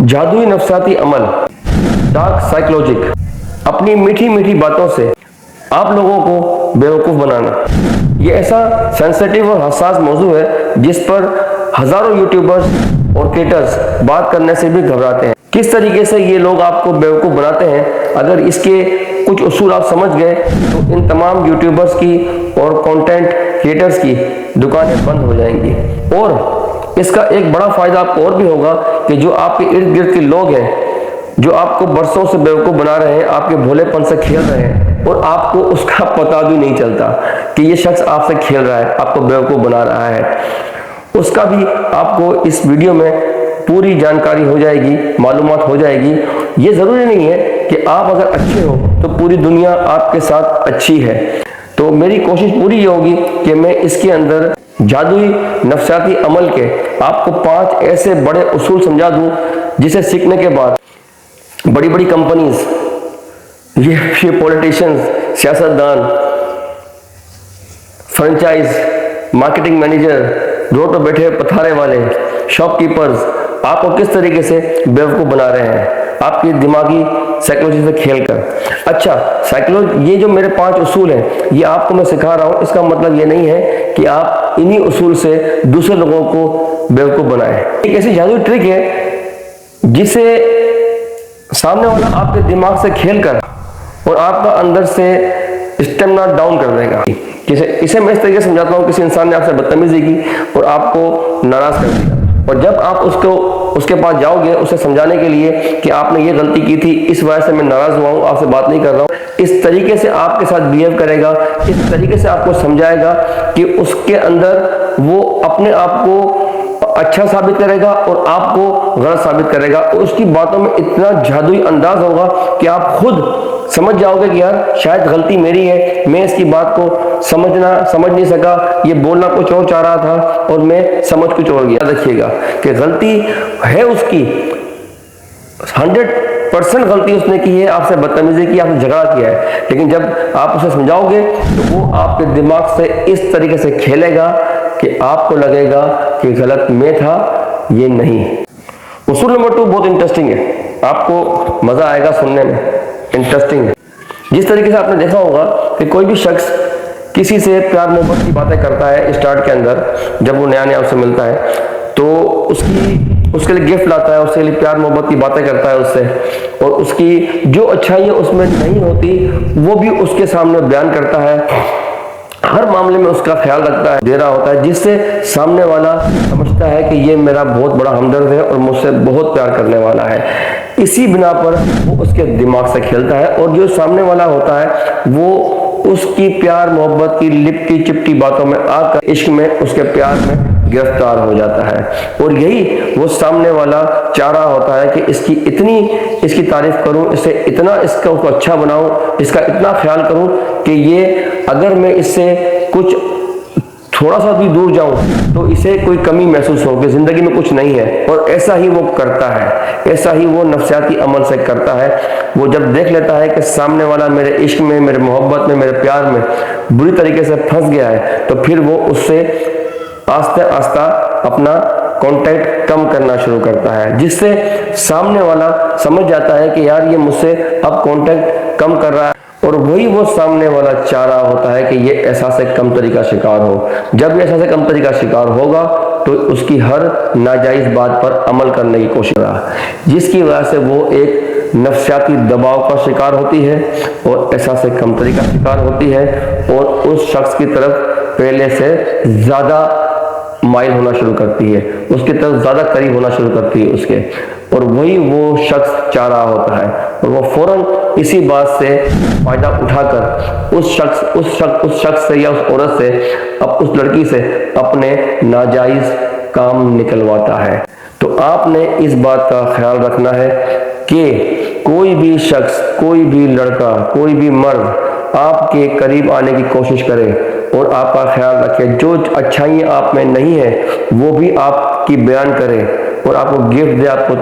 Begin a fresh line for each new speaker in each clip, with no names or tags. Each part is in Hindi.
जादुई नफसाती अमल, डार्क साइकोलॉजिक, अपनी मीठी मीठी बातों से आप लोगों को बेवकूफ़ बनाना। ये ऐसा सेंसिटिव और हसास मौजू है जिस पर हजारों यूट्यूबर्स और क्रिएटर्स बात करने से भी घबराते हैं। किस तरीके से ये लोग आपको बेवकूफ़ बनाते हैं, अगर इसके कुछ उसूल आप समझ गए तो इन तमाम यूट्यूबर्स की और कंटेंट क्रिएटर्स की दुकानें बंद हो जाएंगी। और इसका एक बड़ा फायदा आपको और भी होगा कि जो आपके इर्द गिर्द के लोग हैं, जो आपको बरसों से बेवकूफ़ बना रहे हैं, आपके भोलेपन से खेल रहे हैं और आपको उसका पता भी नहीं चलता कि ये शख्स आपसे खेल रहा है, आपको बेवकूफ़ बना रहा है, उसका भी आपको इस वीडियो में पूरी जानकारी हो जाएगी, मालूमात हो जाएगी। ये ज़रूरी नहीं है कि आप अगर अच्छे हो तो पूरी दुनिया आपके साथ अच्छी है। तो मेरी कोशिश पूरी ये होगी कि मैं इसके अंदर जादुई नफसाती अमल के आपको 5 ऐसे बड़े उसूल समझा दूं जिसे सीखने के बाद बड़ी बड़ी कंपनीज, ये पॉलिटिशियंस, सियासतदान, फ्रेंचाइज, मार्केटिंग मैनेजर, रोड पर बैठे पथारे वाले, शॉपकीपर्स आपको किस तरीके से बेवकूफ़ बना रहे हैं आपकी दिमागी साइकोलॉजी से खेलकर। अच्छा, साइकोलॉजी, ये जो मेरे 5 उसूल हैं ये आपको मैं सिखा रहा हूँ, इसका मतलब ये नहीं है कि आप इन्हीं उसूल से दूसरे लोगों को बेवकूफ़ बनाएं। एक ऐसी जादुई ट्रिक है जिसे सामने वाला आपके दिमाग से खेलकर और आपका अंदर से स्टेमिना डाउन कर देगा। इसे मैं इस तरीके से समझाता हूँ, किसी इंसान ने आपसे बदतमीजी की और आपको नाराज कर दिया, और जब आप उसके पास जाओगे उसे समझाने के लिए कि आपने ये गलती की थी, इस वजह से मैं नाराज हुआ हूँ, आपसे बात नहीं कर रहा हूँ, इस तरीके से आपके साथ बिहेव करेगा, इस तरीके से आपको समझाएगा कि उसके अंदर वो अपने आप को अच्छा साबित करेगा और आपको गलत साबित करेगा। और उसकी बातों में इतना जादुई अंदाज होगा कि आप खुद समझ जाओगे कि यार शायद गलती मेरी है, मैं इसकी बात को समझ नहीं सका, ये बोलना कुछ और चाह रहा था और मैं समझ कुछ और गया। रखिएगा कि गलती है उसकी, 100% गलती उसने की है, आपसे बदतमीजी की, आपसे झगड़ा किया है, लेकिन जब आप उसे समझाओगे तो वो आपके दिमाग से इस तरीके से खेलेगा कि आपको लगेगा कि गलत मैं था, ये नहीं। उसूल नंबर 2 बहुत इंटरेस्टिंग है, आपको मजा आएगा सुनने में, इंटरेस्टिंग है। जिस तरीके से आपने देखा होगा कि कोई भी शख्स किसी से प्यार मोहब्बत की बातें करता है स्टार्ट के अंदर, जब वो नया नया उससे मिलता है तो उसके लिए गिफ्ट लाता है, उसके लिए प्यार मोहब्बत की बातें करता है उससे, और उसकी जो अच्छाइयाँ उसमें नहीं होती वो भी उसके सामने बयान करता है, हर मामले में उसका ख्याल रखता है, दे रहा होता है, जिससे सामने वाला समझता है कि ये मेरा बहुत बड़ा हमदर्द है और मुझसे बहुत प्यार करने वाला है। इसी बिना पर वो उसके दिमाग से खेलता है और जो सामने वाला होता है वो उसकी प्यार मोहब्बत की लिपटी चिपटी बातों में आकर इश्क में, उसके प्यार में गिरफ्तार हो जाता है। और यही वो सामने वाला चाह रहा होता है कि इसकी तारीफ करूं, इससे इतना इसका उसको अच्छा बनाऊं, इसका इतना ख्याल करूं कि ये अगर मैं इससे कुछ थोड़ा सा भी दूर जाऊं तो इसे कोई कमी महसूस हो कि जिंदगी में कुछ नहीं है। और ऐसा ही वो करता है, ऐसा ही वो नफसियाती अमल से करता है। वो जब देख लेता है कि सामने वाला मेरे इश्क में, मेरे मोहब्बत में, मेरे प्यार में बुरी तरीके से फंस गया है, तो फिर वो उससे आस्ते आस्ता अपना कांटेक्ट कम करना शुरू करता है, जिससे सामने वाला समझ जाता है कि यार ये मुझसे अब कांटेक्ट कम कर रहा है, और वही वो सामने वाला चाह रहा होता है कि ये ऐसा से कम तरीका शिकार हो। जब ये ऐसा से कम तरीका शिकार होगा तो उसकी हर नाजायज बात पर अमल करने की कोशिश कर रहा है, जिसकी वजह से वो एक नफसियाती दबाव का शिकार होती है और ऐसा से कम तरीका शिकार होती है और उस शख्स की तरफ पहले से ज्यादा माइल होना शुरू करती है, उसकी तरफ ज्यादा करीब होना शुरू करती है उसके, और वही वो शख्स चाह रहा होता है। और वो फौरन इसी बात से फायदा उठाकर उस शख्स से या उस औरत से, उस लड़की से अपने नाजायज काम निकलवाता है। तो आपने इस बात का ख्याल रखना है कि कोई भी शख्स, कोई भी लड़का, कोई भी मर्द आपके करीब आने की कोशिश करे और आपका ख्याल रखे, जो अच्छाइयाँ आप में नहीं है वो भी आपकी बयान करे और आपको गिफ्ट दे, आपको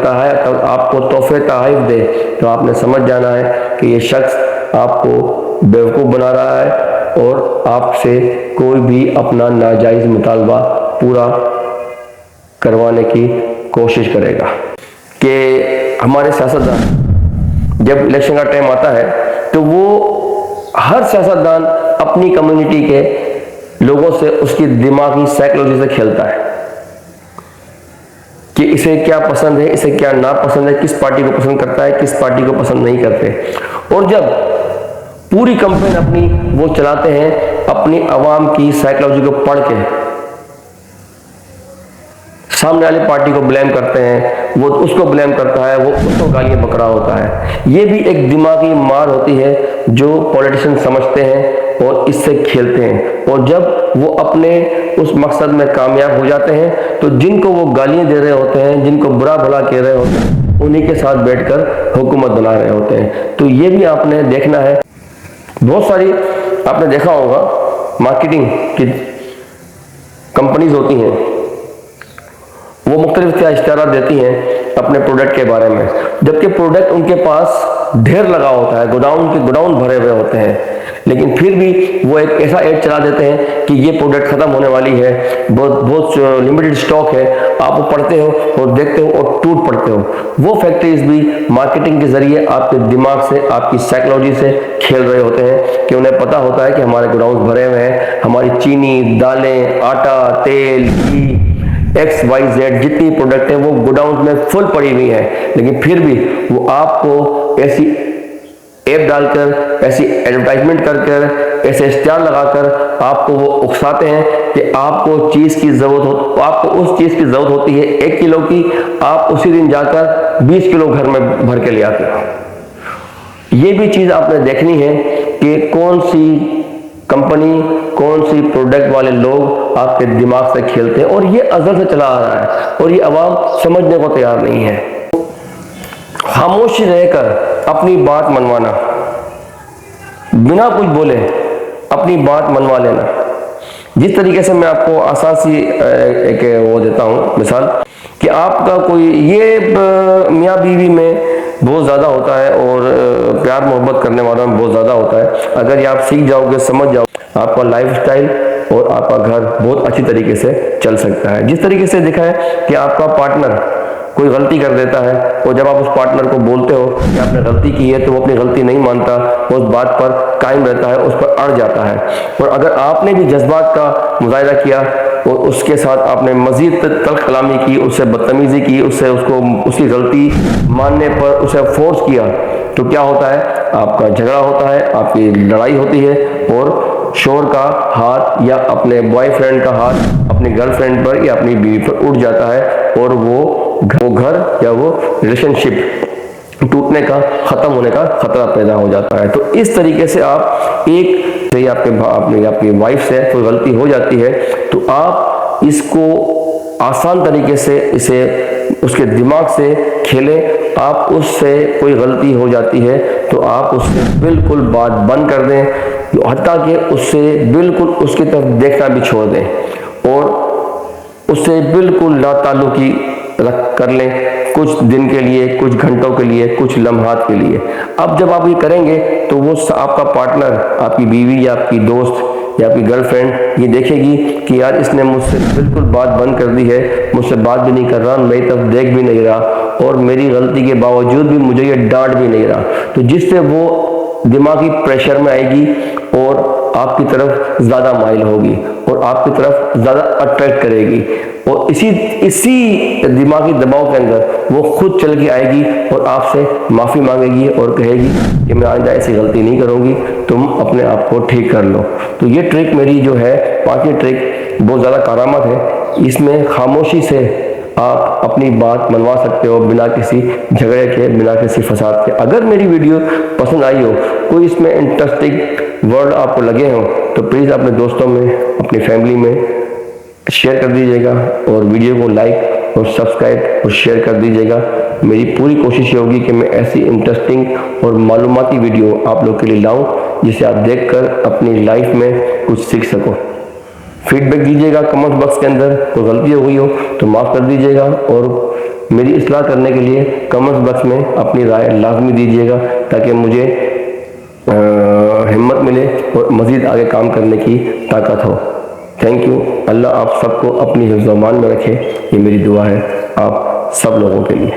तोहफे तोहफे दे, तो आपने समझ जाना है कि ये शख्स आपको बेवकूफ़ बना रहा है और आपसे कोई भी अपना नाजायज मुतालबा पूरा करवाने की कोशिश करेगा। कि हमारे सियासतदान जब इलेक्शन का टाइम आता है तो वो हर सियासतदान अपनी कम्युनिटी के लोगों से उसकी दिमागी साइकोलॉजी से खेलता है कि इसे क्या पसंद है, इसे क्या नापसंद है, किस पार्टी को पसंद करता है, किस पार्टी को पसंद नहीं करते। और जब पूरी कंपेन अपनी वो चलाते हैं अपनी आवाम की साइकोलॉजी को पढ़ के, सामने वाली पार्टी को ब्लेम करते हैं, वो उसको ब्लेम करता है, वो उसको गालियां बकरा होता है। ये भी एक दिमागी मार होती है जो पॉलिटिशियन समझते हैं और इससे खेलते हैं। और जब वो अपने उस मकसद में कामयाब हो जाते हैं तो जिनको वो गालियां दे रहे होते हैं, जिनको बुरा भला कह रहे होते हैं, उन्हीं के साथ बैठकर हुकूमत बना रहे होते हैं। तो ये भी आपने देखना है। बहुत सारी आपने देखा होगा मार्केटिंग की कंपनीज होती हैं, वो मुख्तलिफ इश्तिहार देती हैं अपने प्रोडक्ट के बारे में, जबकि प्रोडक्ट उनके पास ढेर लगा होता है, गोडाउन भरे हुए होते हैं, लेकिन फिर भी वो एक ऐसा एड चला देते हैं कि ये प्रोडक्ट खत्म होने वाली है, बहुत लिमिटेड स्टॉक है। आप वो पढ़ते हो और देखते हो और टूट पड़ते हो। वो फैक्ट्रीज भी मार्केटिंग के जरिए आपके दिमाग से, आपकी साइकोलॉजी से खेल रहे होते हैं कि उन्हें पता होता है कि हमारे गोडाउन भरे हुए हैं, हमारी चीनी, दालें, आटा, तेल, घी, XYZ जितनी प्रोडक्ट है वो गोडाउन में फुल पड़ी हुई है, लेकिन फिर भी वो आपको ऐसी ऐप डालकर, ऐसी एडवर्टाइजमेंट कर ऐसे स्टार लगाकर आपको वो उकसाते हैं कि आपको चीज की जरूरत हो, आपको उस चीज की जरूरत होती है 1 किलो की, आप उसी दिन जाकर 20 किलो घर में भर के ले आते हो। ये भी चीज आपने देखनी है कि कौन सी कंपनी, कौन सी प्रोडक्ट वाले लोग आपके दिमाग से खेलते हैं, और ये अज़ल से चला आ रहा है और ये अवाम समझने को तैयार नहीं है। खामोशी रहकर अपनी बात मनवाना, बिना कुछ बोले अपनी बात मनवा लेना। जिस तरीके से मैं आपको आसान सी एक वो देता हूँ मिसाल कि आपका कोई ये मियाँ बीवी में बहुत ज़्यादा होता है और प्यार मोहब्बत करने वालों में बहुत ज़्यादा होता है। अगर ये आप सीख जाओगे, समझ जाओ, आपका लाइफस्टाइल और आपका घर बहुत अच्छी तरीके से चल सकता है। जिस तरीके से देखा है कि आपका पार्टनर कोई गलती कर देता है और जब आप उस पार्टनर को बोलते हो कि आपने गलती की है तो वो अपनी गलती नहीं मानता, वो उस बात पर कायम रहता है, उस पर अड़ जाता है। और अगर आपने भी जज्बात का मुजाहिरा किया और उसके साथ आपने मजीद तल्ख कलामी की, उससे बदतमीजी की, उससे उसकी गलती मानने पर उसे फोर्स किया, तो क्या होता है? आपका झगड़ा होता है, आपकी लड़ाई होती है और शोहर का हाथ या अपने बॉयफ्रेंड का हाथ अपनी गर्लफ्रेंड पर या अपनी बीवी पर उठ जाता है और वो घर या वो रिलेशनशिप टूटने का, खत्म होने का खतरा पैदा हो जाता है। तो इस तरीके से आप आपकी वाइफ से कोई गलती हो जाती है तो आप इसको आसान तरीके से इसे उसके दिमाग से खेलें। आप उससे कोई गलती हो जाती है तो आप उससे बिल्कुल बात बंद कर दें, हत्ता कि उससे बिल्कुल उसकी तरफ देखना भी छोड़ दें और उससे बिल्कुल लाताल्लुकी कर लें कुछ दिन के लिए, कुछ घंटों के लिए, कुछ लम्हात के लिए। अब जब आप ये करेंगे तो वो आपका पार्टनर, आपकी बीवी या आपकी दोस्त या आपकी गर्लफ्रेंड ये देखेगी कि यार इसने मुझसे बिल्कुल बात बंद कर दी है, मुझसे बात भी नहीं कर रहा, मेरी तरफ देख भी नहीं रहा और मेरी गलती के बावजूद भी मुझे ये डांट भी नहीं रहा। तो जिससे वो दिमागी प्रेशर में आएगी और आपकी तरफ ज़्यादा माइल होगी और आपकी तरफ ज़्यादा अट्रैक्ट करेगी और इसी दिमागी दबाव के अंदर वो खुद चल के आएगी और आपसे माफ़ी मांगेगी और कहेगी कि मैं आइंदा ऐसी गलती नहीं करूँगी, तुम अपने आप को ठीक कर लो। तो ये ट्रिक मेरी जो है, 5वीं ट्रिक बहुत ज़्यादा करामत है। इसमें खामोशी से आप अपनी बात मनवा सकते हो बिना किसी झगड़े के, बिना किसी फसाद के। अगर मेरी वीडियो पसंद आई हो, कोई इसमें इंटरेस्टिंग वर्ड आपको लगे हो तो प्लीज़ अपने दोस्तों में, अपनी फैमिली में शेयर कर दीजिएगा और वीडियो को लाइक और सब्सक्राइब और शेयर कर दीजिएगा। मेरी पूरी कोशिश ये होगी कि मैं ऐसी इंटरेस्टिंग और मालूमाती वीडियो आप लोग के लिए लाऊं जिसे आप देखकर अपनी लाइफ में कुछ सीख सको। फीडबैक दीजिएगा कमेंट बॉक्स के अंदर, कोई गलती हो गई हो तो माफ़ कर दीजिएगा और मेरी इस्लाह करने के लिए कमेंट बॉक्स में अपनी राय लाजमी दीजिएगा ताकि मुझे हिम्मत मिले और मज़ीद आगे काम करने की ताकत हो। Thank you. अल्लाह आप सबको अपनी हिफ्ज़-ओ-मान में रखे, ये मेरी दुआ है आप सब लोगों के लिए।